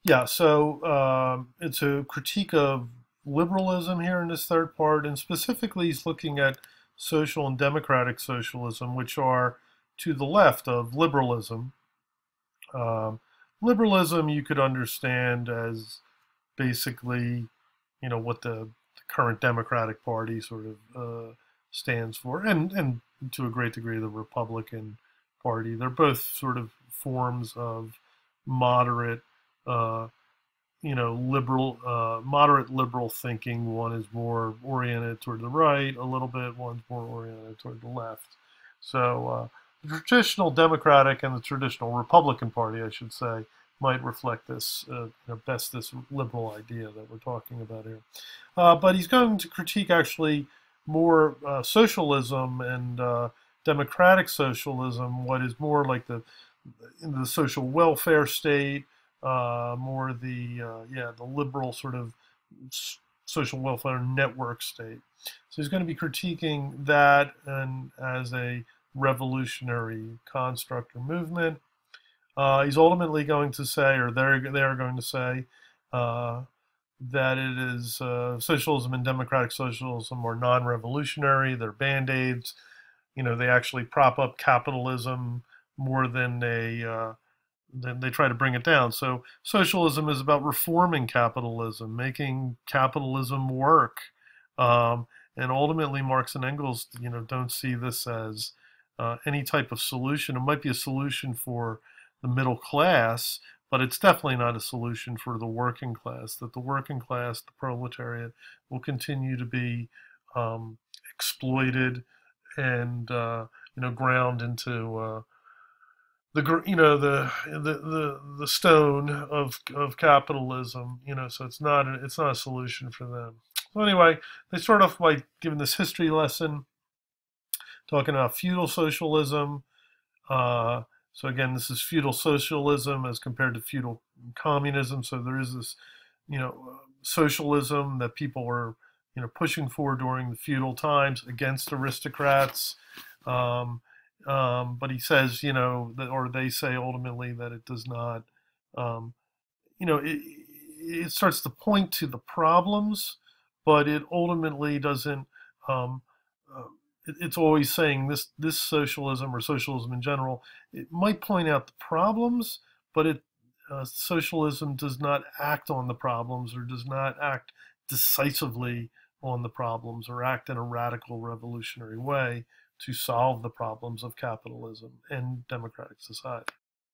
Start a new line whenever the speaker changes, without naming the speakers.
Yeah, so it's a critique of liberalism here in this third part, and specifically he's looking at social and democratic socialism, which are to the left of liberalism. Um, Liberalism you could understand as basically, what the current Democratic Party sort of stands for, and to a great degree the Republican Party. They're both sort of forms of moderate, uh, moderate liberal thinking. One is more oriented toward the right a little bit. One's more oriented toward the left. So the traditional Democratic and the traditional Republican Party, I should say, might reflect this best this liberal idea that we're talking about here. But he's going to critique actually more socialism and democratic socialism, what is more like the social welfare state, more the liberal sort of social welfare network state. So he's going to be critiquing that and as a revolutionary construct or movement. He's ultimately going to say, or they're going to say, uh, that it is socialism and democratic socialism are non-revolutionary. They're band-aids. They actually prop up capitalism more than they try to bring it down. So socialism is about reforming capitalism, making capitalism work. Um, and ultimately, Marx and Engels, don't see this as any type of solution. It might be a solution for the middle class, but it's definitely not a solution for the working class. That the working class, the proletariat, will continue to be exploited and ground into the stone of capitalism. So it's not a solution for them. So anyway, they start off by giving this history lesson, talking about feudal socialism. Uh, so again, this is feudal socialism as compared to feudal communism. So there is this, socialism that people were, pushing for during the feudal times against aristocrats. Um, but he says, that, or they say ultimately that it does not, um, it starts to point to the problems, but it ultimately doesn't. Um, uh, it's always saying this socialism or socialism in general. It might point out the problems, but socialism does not act on the problems or does not act decisively on the problems or act in a radical revolutionary way to solve the problems of capitalism and democratic society.